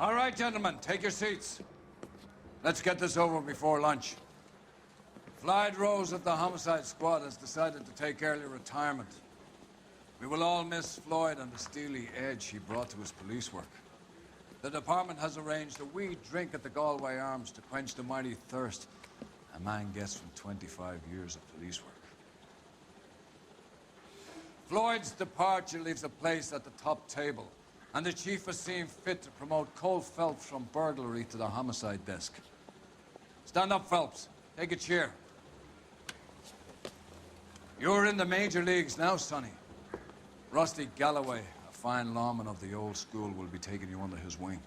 All right, gentlemen, take your seats. Let's get this over before lunch. Floyd Rose of the homicide squad has decided to take early retirement. We will all miss Floyd and the steely edge he brought to his police work. The department has arranged a wee drink at the Galway Arms to quench the mighty thirst a man gets from 25 years of police work. Floyd's departure leaves a place at the top table, and the chief has seen fit to promote Cole Phelps from burglary to the homicide desk. Stand up, Phelps. Take a chair. You're in the major leagues now, Sonny. Rusty Galloway, a fine lawman of the old school, will be taking you under his wing.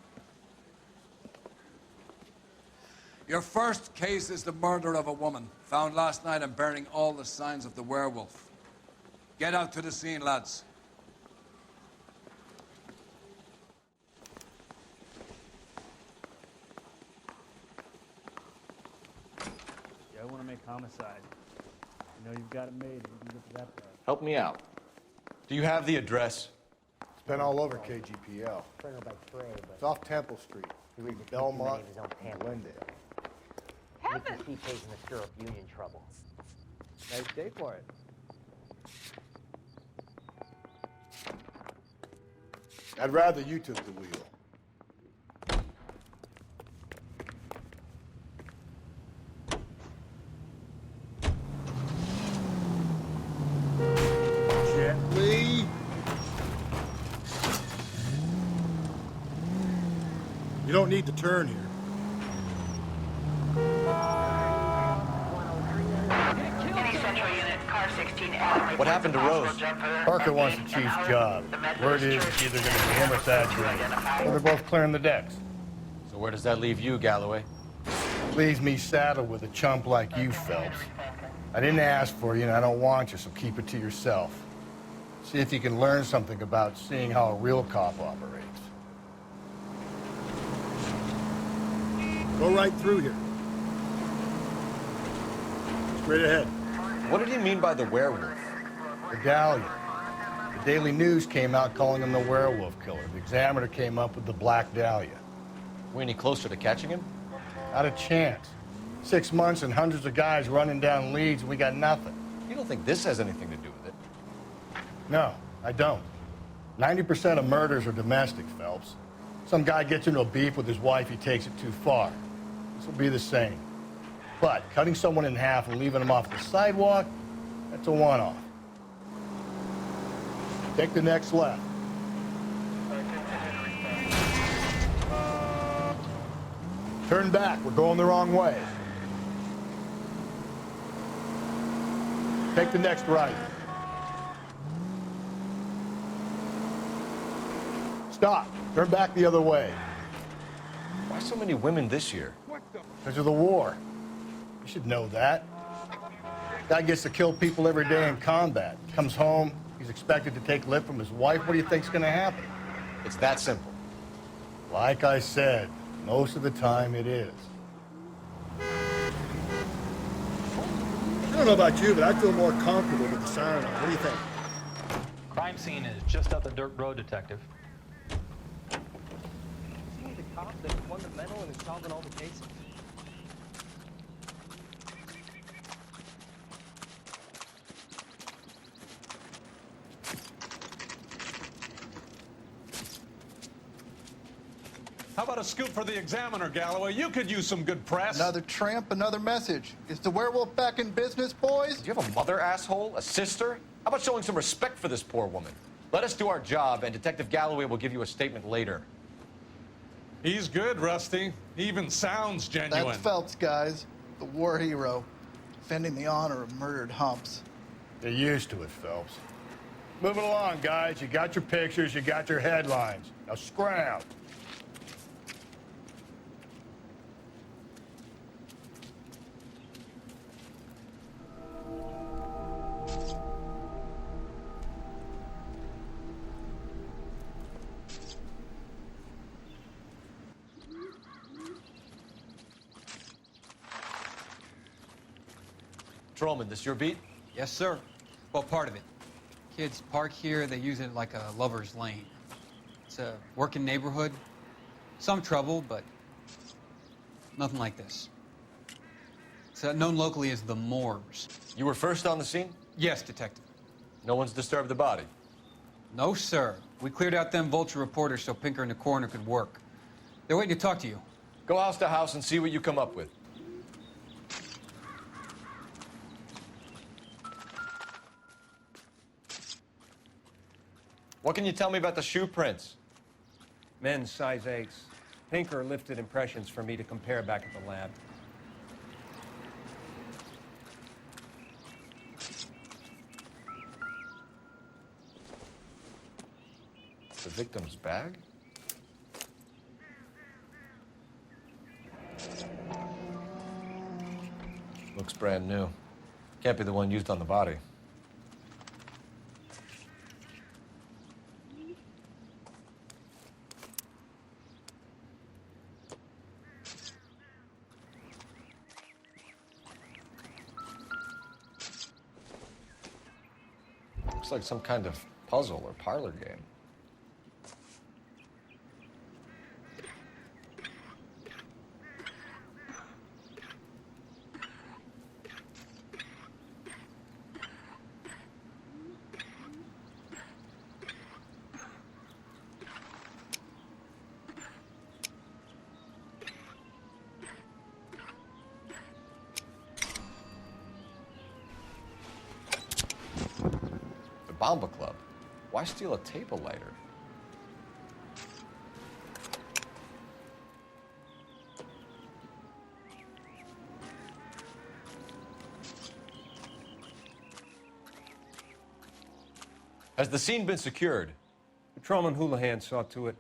Your first case is the murder of a woman, found last night and bearing all the signs of the werewolf. Get out to the scene, lads. Yeah, I want to make homicide. You know you've got it made. You can get to that part. Help me out. Do you have the address? It's been all over KGPL. It's off Temple Street. Belmont and Glendale. Heavens! He pays in the stir up union trouble. Nice day for it. I'd rather you took the wheel. Gently. You don't need to turn here. What happened to Rose? Parker wants the chief's job. Word is it's either going to be him or Thad Green. Well, they're both clearing the decks. So where does that leave you, Galloway? Leaves me saddled with a chump like you, Phelps. I didn't ask for you, and I don't want you, so keep it to yourself. See if you can learn something about seeing how a real cop operates. Go right through here. Straight ahead. What did he mean by the werewolf? Medallion. The Daily News came out calling him the werewolf killer. The Examiner came up with the Black Dahlia. We any closer to catching him? Not a chance. 6 months and hundreds of guys running down leads, and we got nothing. You don't think this has anything to do with it? No, I don't. 90% of murders are domestic, Phelps. Some guy gets into a beef with his wife, he takes it too far. This will be the same. But cutting someone in half and leaving them off the sidewalk, that's a one-off. Take the next left. Turn back, we're going the wrong way. Take the next right. Stop, turn back the other way. Why so many women this year? Because of the war. You should know that. Guy gets to kill people every day in combat. Comes home, he's expected to take lip from his wife. What do you think's gonna happen? It's that simple. Like I said, most of the time it is. I don't know about you, but I feel more comfortable with the siren on. What do you think? Crime scene is just up the dirt road, Detective. Is he the cop that won the medal and is solving all the cases? How about a scoop for the Examiner, Galloway? You could use some good press. Another tramp, another message. Is the werewolf back in business, boys? Do you have a mother, asshole? A sister? How about showing some respect for this poor woman? Let us do our job, and Detective Galloway will give you a statement later. He's good, Rusty. He even sounds genuine. That's Phelps, guys. The war hero. Defending the honor of murdered humps. They're used to it, Phelps. Move it along, guys. You got your pictures, you got your headlines. Now scram. Trollman, this your beat? Yes, sir. Well, part of it. Kids park here, they use it like a lover's lane. It's a working neighborhood. Some trouble, but nothing like this. It's known locally as the Moors. You were first on the scene? Yes, Detective. No one's disturbed the body? No, sir. We cleared out them vulture reporters so Pinker and the coroner could work. They're waiting to talk to you. Go house to house and see what you come up with. What can you tell me about the shoe prints? Men's size 8s. Pinker lifted impressions for me to compare back at the lab. The victim's bag? Looks brand new. Can't be the one used on the body. Looks like some kind of puzzle or parlor game. Bomba Club. Why steal a table lighter? Has the scene been secured? Patrolman Houlihan saw to it.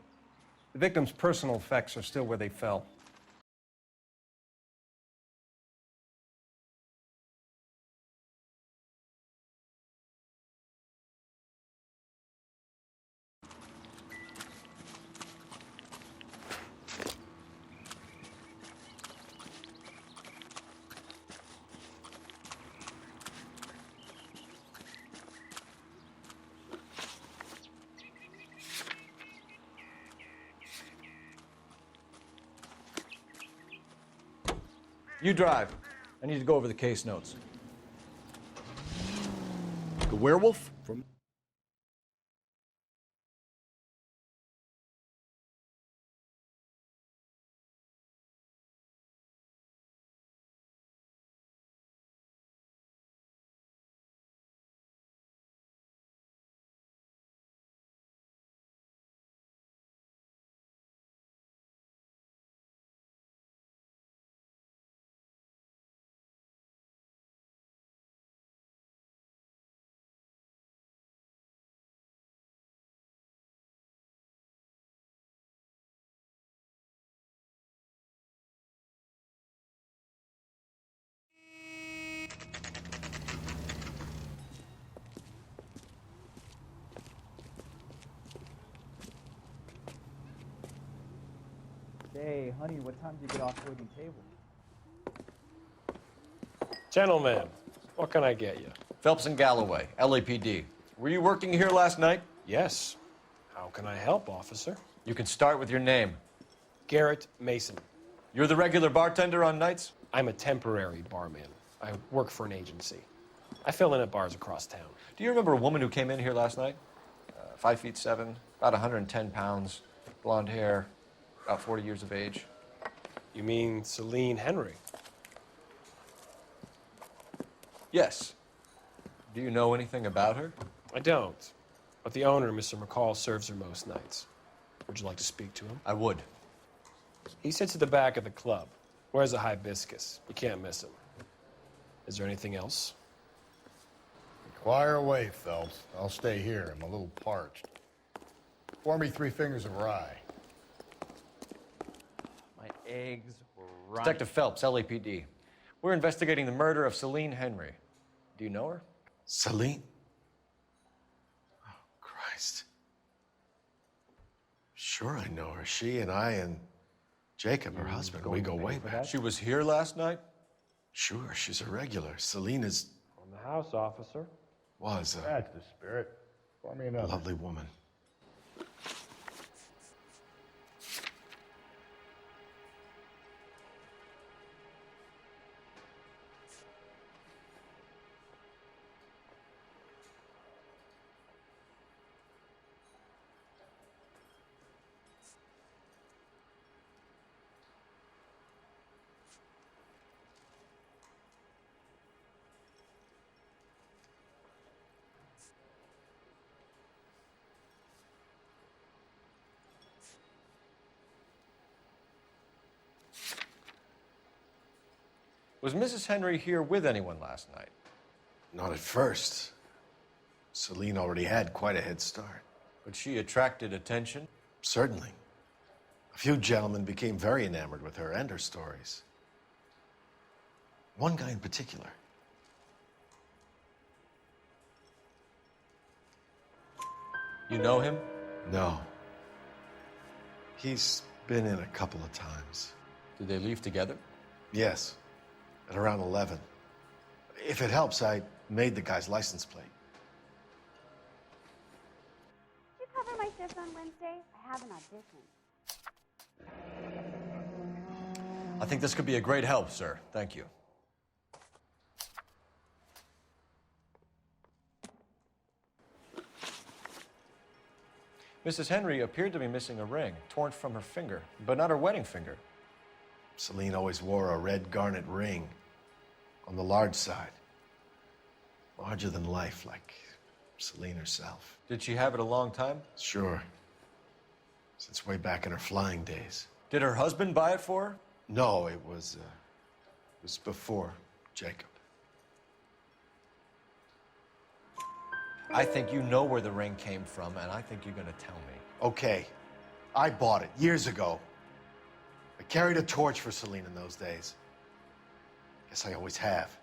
The victim's personal effects are still where they fell. You drive. I need to go over the case notes. The werewolf from... Hey, honey, what time do you get off waiting table? Gentlemen, what can I get you? Phelps and Galloway, LAPD. Were you working here last night? Yes. How can I help, officer? You can start with your name. Garrett Mason. You're the regular bartender on nights? I'm a temporary barman. I work for an agency. I fill in at bars across town. Do you remember a woman who came in here last night? 5'7", about 110 pounds, blonde hair, about 40 years of age. You mean Celine Henry? Yes. Do you know anything about her? I don't. But the owner, Mr. McCall, serves her most nights. Would you like to speak to him? I would. He sits at the back of the club. Wears a hibiscus. You can't miss him. Is there anything else? Inquire away, Phelps. I'll stay here. I'm a little parched. Pour me 3 fingers of rye. My eggs were running. Detective Phelps, LAPD. We're investigating the murder of Celine Henry. Do you know her? Celine? Oh, Christ. Sure I know her. She and I and Jacob, her husband, we go way back. She was here last night? Sure, she's a regular. Celine is... On the house, officer. Was a That's the spirit. Pour me another. lovely woman. Was Mrs. Henry here with anyone last night? Not at first. Celine already had quite a head start. But she attracted attention? Certainly. A few gentlemen became very enamored with her and her stories. One guy in particular. You know him? No. He's been in a couple of times. Did they leave together? Yes, at around 11. If it helps, I made the guy's license plate. Did you cover my shift on Wednesday? I have an audition. I think this could be a great help, sir. Thank you. Mrs. Henry appeared to be missing a ring, torn from her finger, but not her wedding finger. Celine always wore a red garnet ring on the large side. Larger than life, like Celine herself. Did she have it a long time? Sure. Since way back in her flying days. Did her husband buy it for her? No, it was before Jacob. I think you know where the ring came from, and I think you're going to tell me. Okay, I bought it years ago. I carried a torch for Celine in those days. Guess I always have.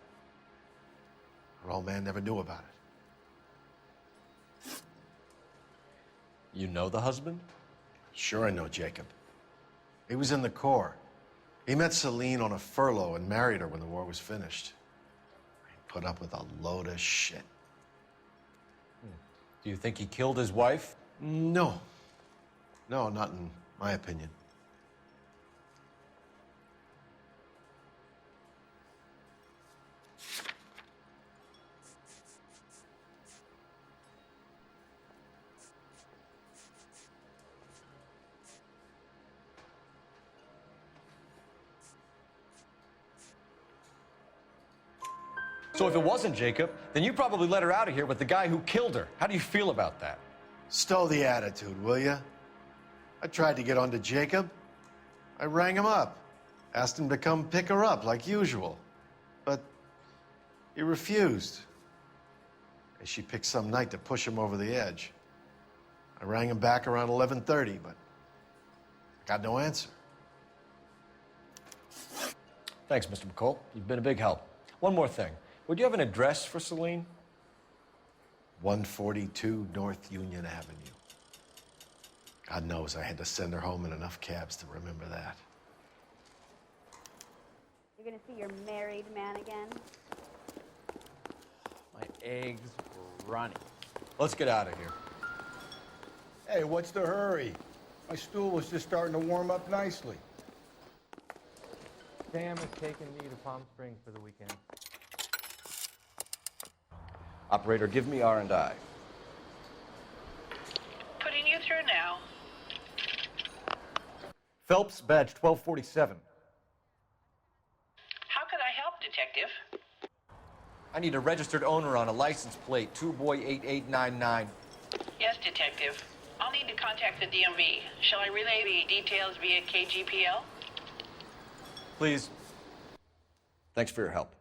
Her old man never knew about it. You know the husband? Sure I know Jacob. He was in the Corps. He met Celine on a furlough and married her when the war was finished. He put up with a load of shit. Do you think he killed his wife? No. No, not in my opinion. So if it wasn't Jacob, then you probably let her out of here with the guy who killed her. How do you feel about that? Stow the attitude, will ya? I tried to get onto Jacob. I rang him up, asked him to come pick her up like usual. But he refused. And she picked some night to push him over the edge. I rang him back around 11:30, but I got no answer. Thanks, Mr. McCall. You've been a big help. One more thing. Would you have an address for Celine? 142 North Union Avenue. God knows I had to send her home in enough cabs to remember that. You're gonna see your married man again? My eggs were running. Let's get out of here. Hey, what's the hurry? My stool was just starting to warm up nicely. Sam is taking me to Palm Springs for the weekend. Operator, give me R&I. Putting you through now. Phelps, badge 1247. How could I help, Detective? I need a registered owner on a license plate, 2boy8899. Yes, Detective. I'll need to contact the DMV. Shall I relay the details via KGPL? Please. Thanks for your help.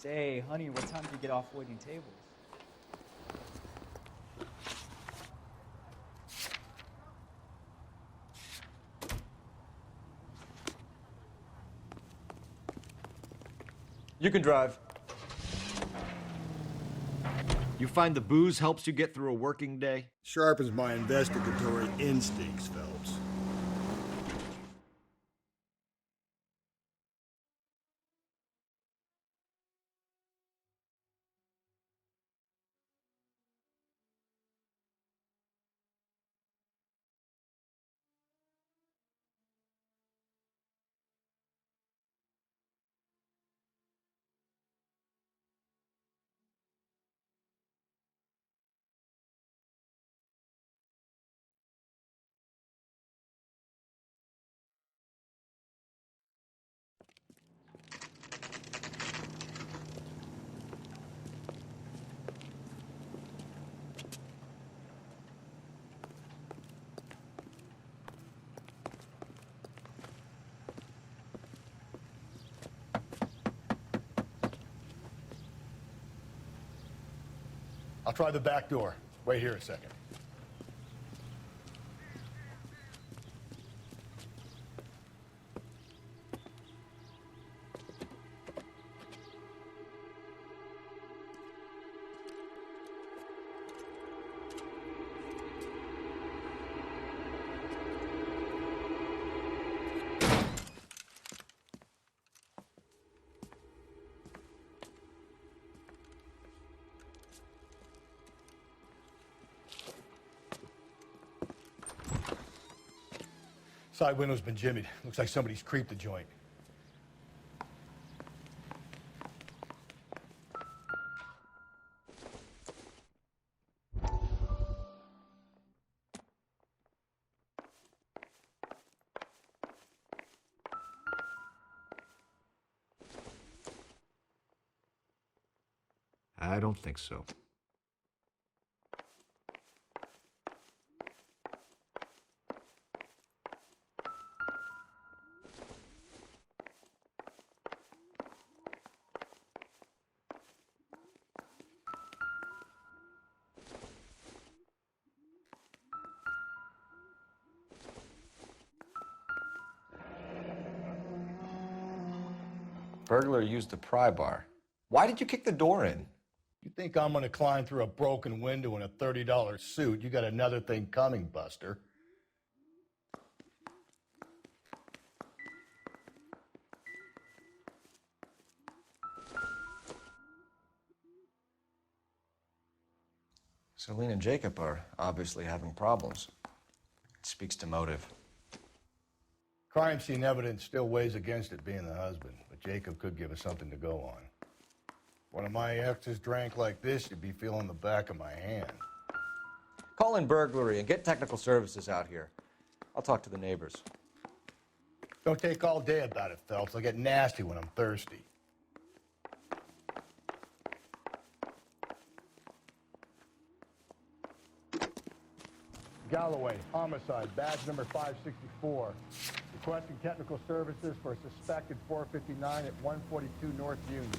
Say, honey, what time do you get off waiting tables? You can drive. You find the booze helps you get through a working day? Sharpens my investigatory instincts, Phelps. I'll try the back door. Wait here a second. Side window's been jimmied. Looks like somebody's creeped the joint. I don't think so. Burglar used the pry bar. Why did you kick the door in? You think I'm gonna climb through a broken window in a $30 suit? You got another thing coming, Buster. Celine and Jacob are obviously having problems. It speaks to motive. Crime scene evidence still weighs against it being the husband, but Jacob could give us something to go on. One of my exes drank like this, you'd be feeling the back of my hand. Call in burglary and get technical services out here. I'll talk to the neighbors. Don't take all day about it, Phelps. I'll get nasty when I'm thirsty. Galloway, homicide, badge number 564. Requesting technical services for a suspected 459 at 142 North Union.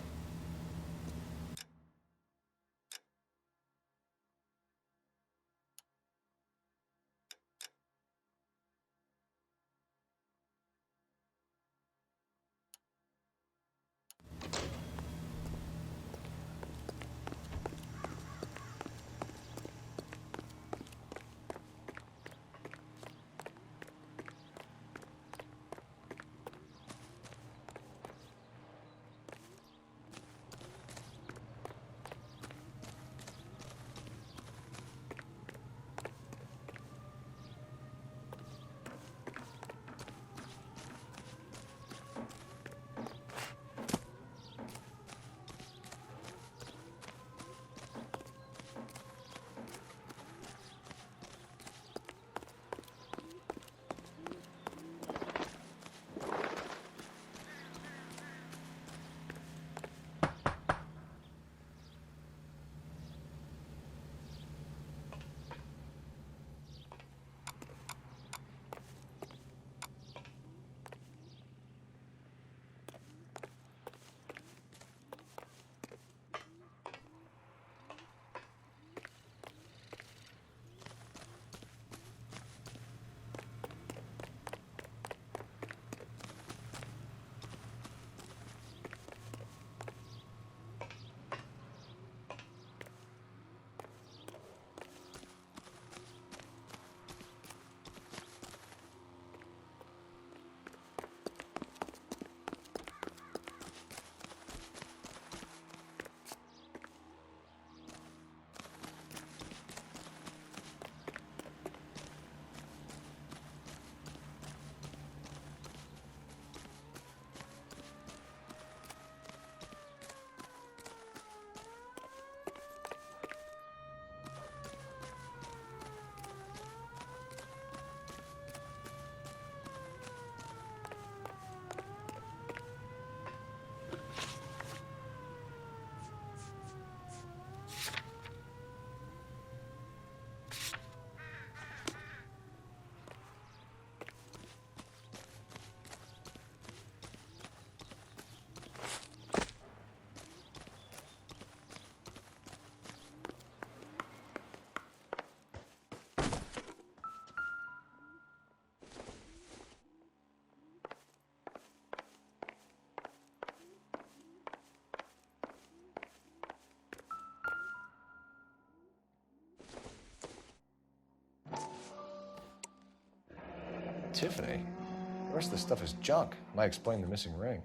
Tiffany. The rest of the stuff is junk. Might explain the missing ring.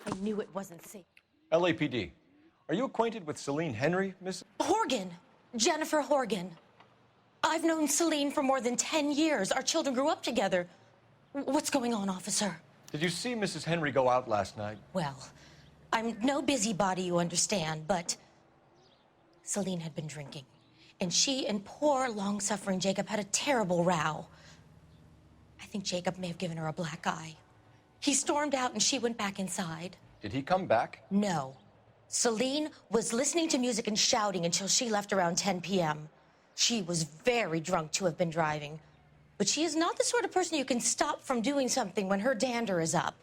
I knew it wasn't safe. LAPD. Are you acquainted with Celine Henry, Miss? Horgan. Jennifer Horgan. I've known Celine for more than 10 years. Our children grew up together. What's going on, officer? Did you see Mrs. Henry go out last night? Well, I'm no busybody, you understand, but Celine had been drinking. And she and poor, long-suffering Jacob had a terrible row. I think Jacob may have given her a black eye. He stormed out and she went back inside. Did he come back? No. Celine was listening to music and shouting until she left around 10 p.m. She was very drunk to have been driving. But she is not the sort of person you can stop from doing something when her dander is up.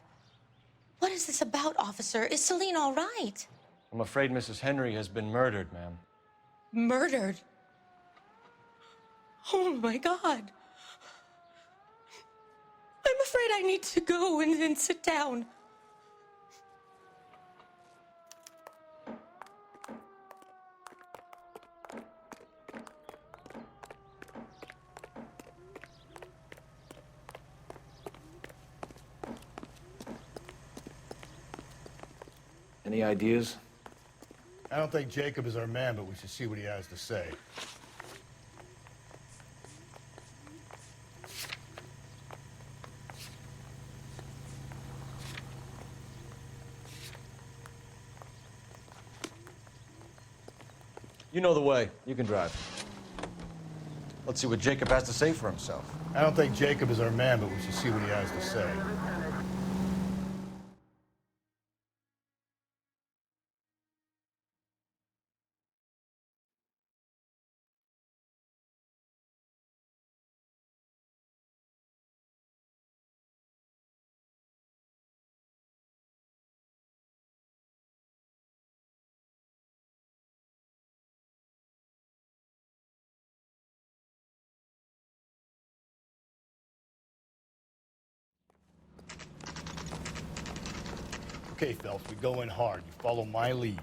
What is this about, officer? Is Celine all right? I'm afraid Mrs. Henry has been murdered, ma'am. Murdered? Oh, my God. I'm afraid I need to go and sit down. Any ideas? I don't think Jacob is our man, but we should see what he has to say. You know the way. You can drive. Let's see what Jacob has to say for himself. I don't think Jacob is our man, but we should see what he has to say. Okay, Phelps, we go in hard. You follow my lead.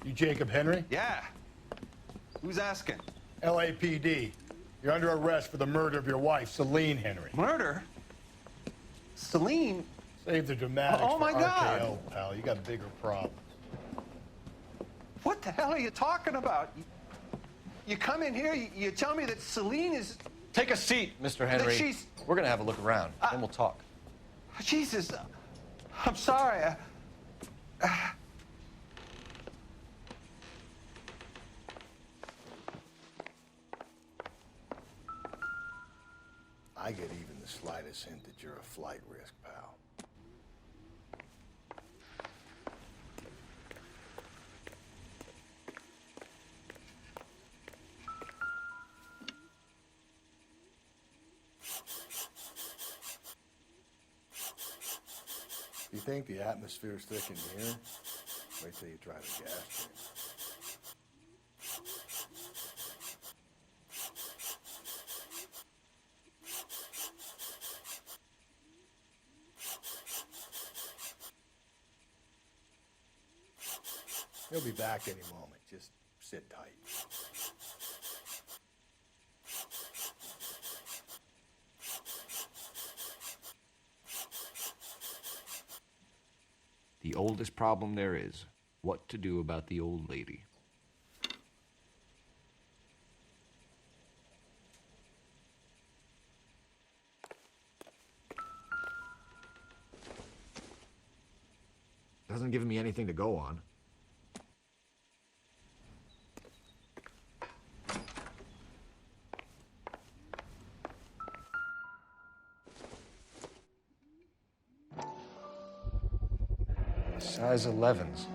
You Jacob Henry? Yeah. Who's asking? LAPD. You're under arrest for the murder of your wife, Celine Henry. Murder? Celine? Save the dramatics Oh, my for God. RKO, pal. You got bigger problems. What the hell are you talking about? You come in here, you tell me that Celine is... Take a seat, Mr. Henry. she's- We're gonna have a look around, then we'll talk. Jesus, I'm sorry. I get even the slightest hint that you're a flight risk, pal. You think the atmosphere's thick in here? Wait till you try the gas chamber. He'll be back any moment. Just sit tight. The oldest problem there is, what to do about the old lady. Doesn't give me anything to go on. Size 11s.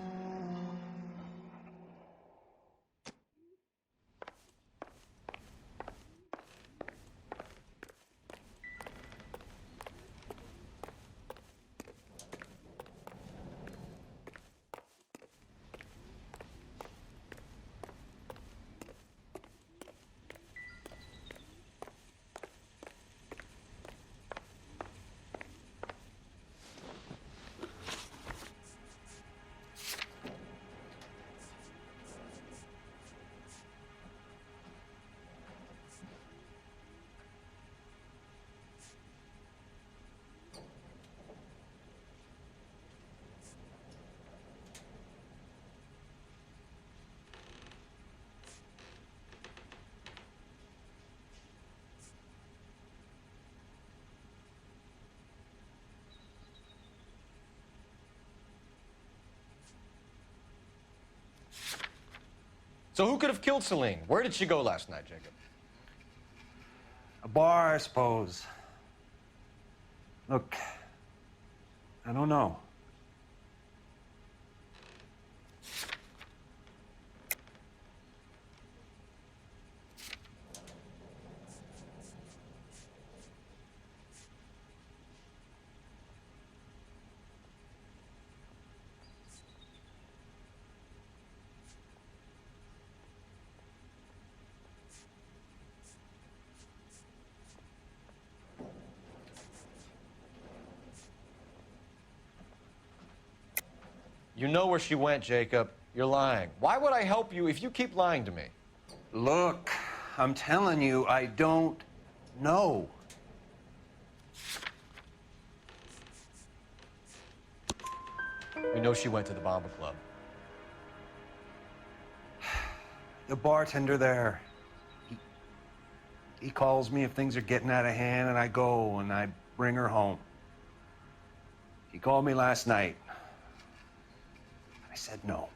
So who could have killed Celine? Where did she go last night, Jacob? A bar, I suppose. Look, I don't know. You know where she went, Jacob. You're lying. Why would I help you if you keep lying to me? Look, I'm telling you, I don't know. We know she went to the Bomba Club. The bartender there, he calls me if things are getting out of hand, and I go and I bring her home. He called me last night. I said no.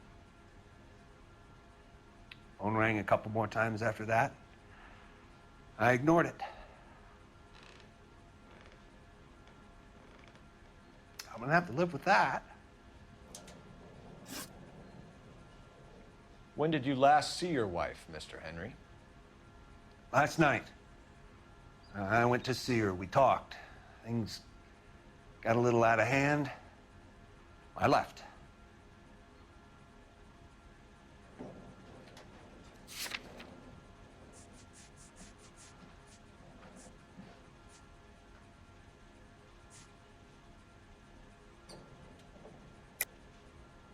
Phone rang a couple more times after that. I ignored it. I'm gonna have to live with that. When did you last see your wife, Mr. Henry? Last night. I went to see her. We talked. Things got a little out of hand. I left.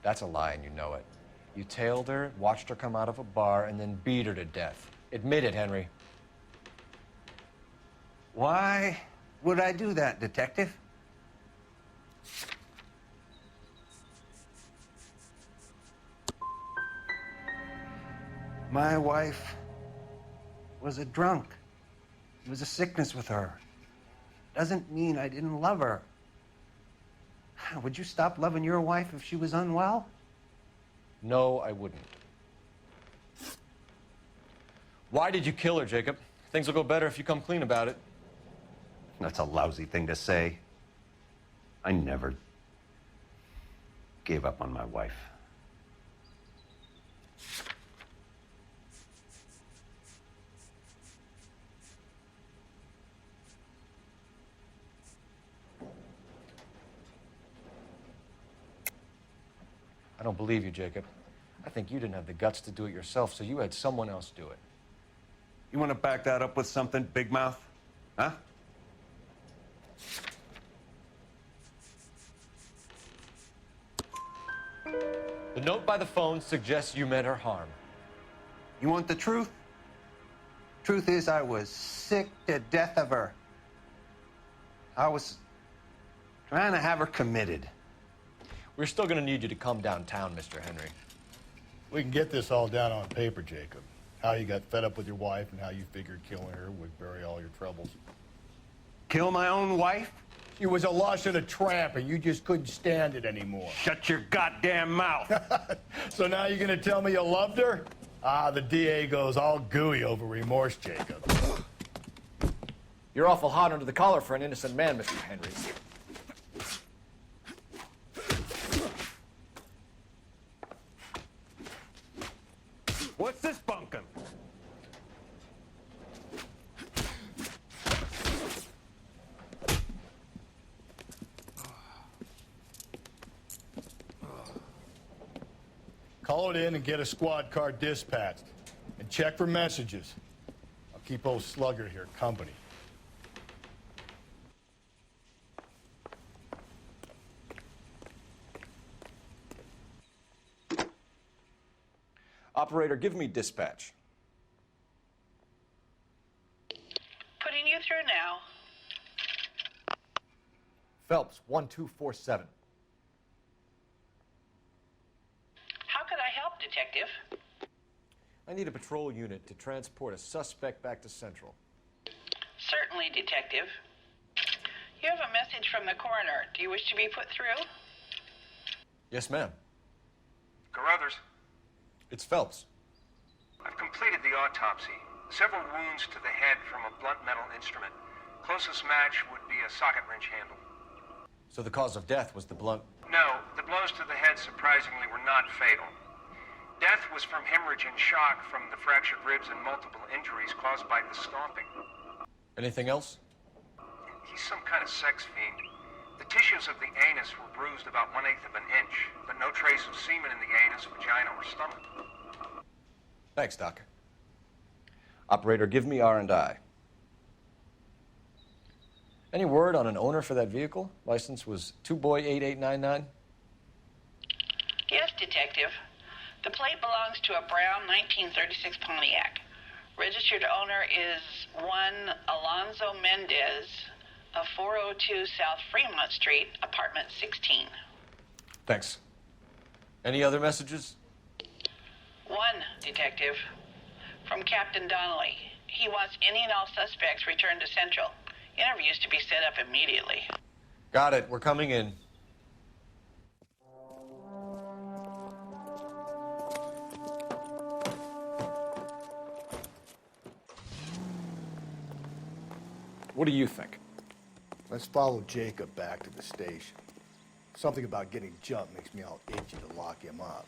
That's a lie, and you know it. You tailed her, watched her come out of a bar, and then beat her to death. Admit it, Henry. Why would I do that, Detective? My wife was a drunk. It was a sickness with her. Doesn't mean I didn't love her. Would you stop loving your wife if she was unwell? No, I wouldn't. Why did you kill her, Jacob? Things will go better if you come clean about it. That's a lousy thing to say. I never gave up on my wife. I don't believe you, Jacob. I think you didn't have the guts to do it yourself, so you had someone else do it. You want to back that up with something, Big Mouth? Huh? The note by the phone suggests you meant her harm. You want the truth? Truth is, I was sick to death of her. I was trying to have her committed. We're still going to need you to come downtown, Mr. Henry. We can get this all down on paper, Jacob. How you got fed up with your wife and how you figured killing her would bury all your troubles. Kill my own wife? She was a lush and a tramp, and you just couldn't stand it anymore. Shut your goddamn mouth. So now you're gonna tell me you loved her? Ah, the DA goes all gooey over remorse, Jacob. You're awful hot under the collar for an innocent man, Mr. Henry. Call it in and get a squad car dispatched. And check for messages. I'll keep old Slugger here company. Operator, give me dispatch. Putting you through now. Phelps, 1247. How could I help, Detective? I need a patrol unit to transport a suspect back to Central. Certainly, Detective. You have a message from the coroner. Do you wish to be put through? Yes, ma'am. Carruthers, It's Phelps. I've completed the autopsy. Several wounds to the head from a blunt metal instrument. Closest match would be a socket wrench handle. So the cause of death was the blunt... No, the blows to the head surprisingly were not fatal. Death was from hemorrhage and shock from the fractured ribs and multiple injuries caused by the stomping. Anything else? He's some kind of sex fiend. The tissues of the anus were bruised about 1/8 of an inch, but no trace of semen in the anus, vagina, or stomach. Thanks, Doc. Operator, give me R&I. Any word on an owner for that vehicle? License was 2boy8899. Yes, Detective. The plate belongs to a brown 1936 Pontiac. Registered owner is one Alonzo Mendez of 402 South Fremont Street, apartment 16. Thanks. Any other messages? One, Detective. From Captain Donnelly. He wants any and all suspects returned to Central. Interviews to be set up immediately. Got it. We're coming in. What do you think? Let's follow Jacob back to the station. Something about getting jumped makes me all itchy to lock him up.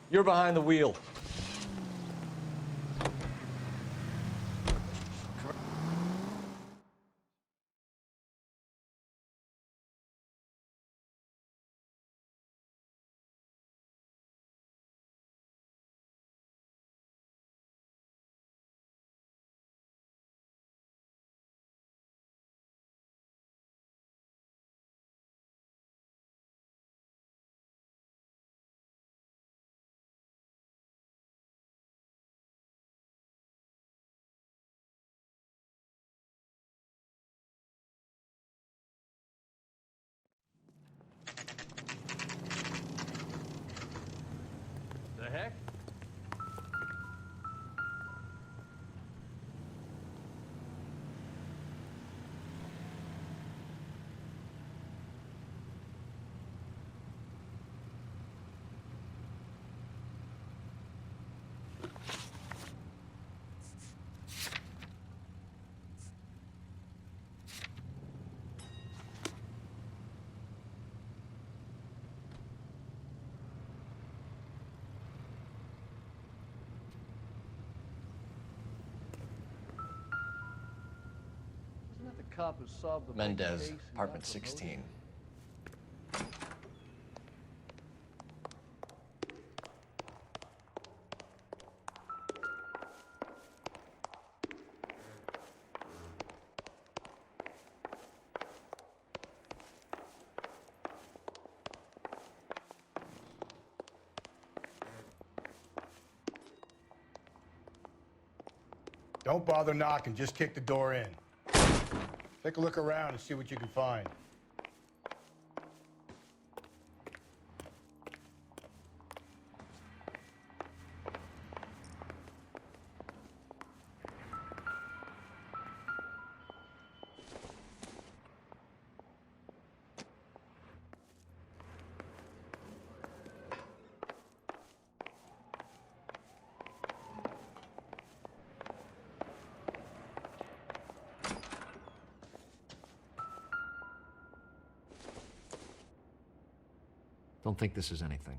You're behind the wheel. The heck? Isn't that the cop who solved the big Mendez, case and apartment got promoted? 16. Don't bother knocking, just kick the door in. Take a look around and see what you can find. Don't think this is anything.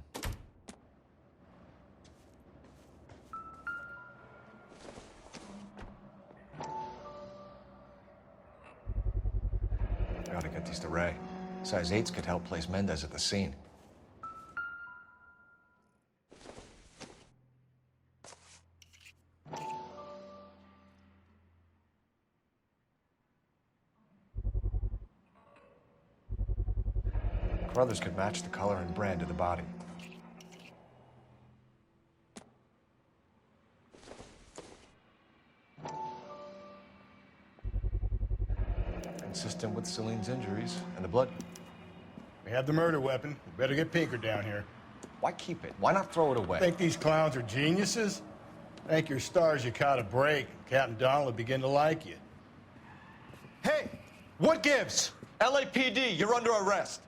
We ought to get these to Ray. Size 8s could help place Mendez at the scene. Brothers could match the color and brand of the body. Consistent with Celine's injuries and the blood. We have the murder weapon. We better get Pinker down here. Why keep it? Why not throw it away? Think these clowns are geniuses? Thank your stars you caught a break. Captain Donald will begin to like you. Hey, what gives? LAPD, you're under arrest.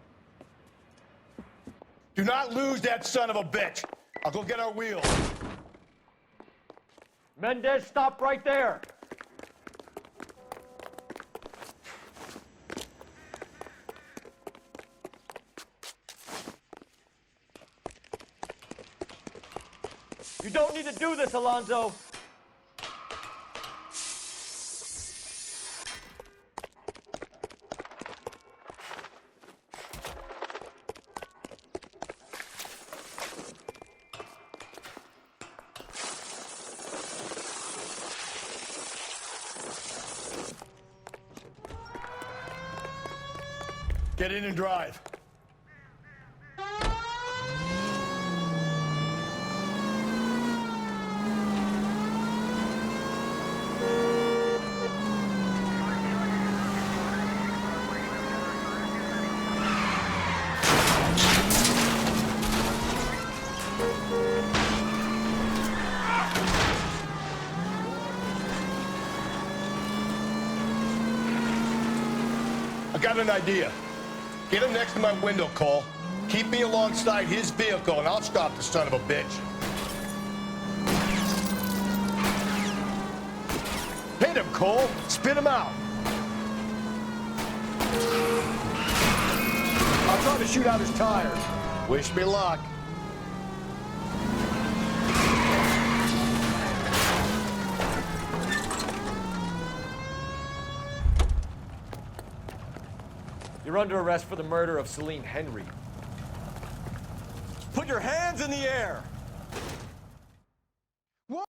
Do not lose that son of a bitch. I'll go get our wheels. Mendez, stop right there. You don't need to do this, Alonzo. Get in and drive. I got an idea. Get him next to my window, Cole. Keep me alongside his vehicle, and I'll stop the son of a bitch. Hit him, Cole. Spit him out. I'll try to shoot out his tires. Wish me luck. You're under arrest for the murder of Celine Henry. Put your hands in the air! What?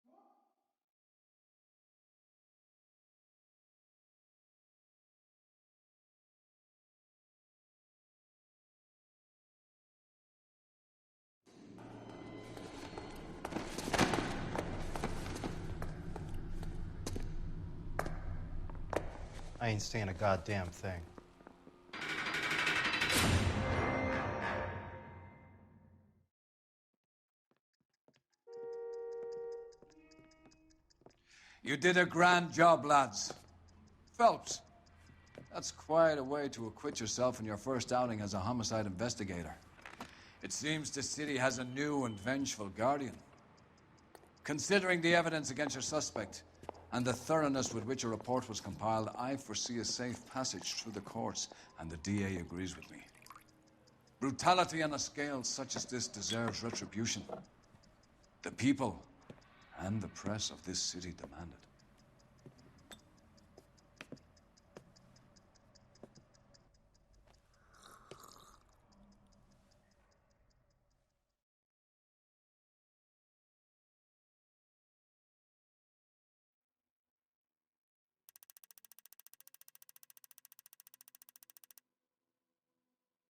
I ain't saying a goddamn thing. You did a grand job, lads. Phelps, that's quite a way to acquit yourself in your first outing as a homicide investigator. It seems the city has a new and vengeful guardian. Considering the evidence against your suspect and the thoroughness with which a report was compiled, I foresee a safe passage through the courts, and the DA agrees with me. Brutality on a scale such as this deserves retribution. The people and the press of this city demand it.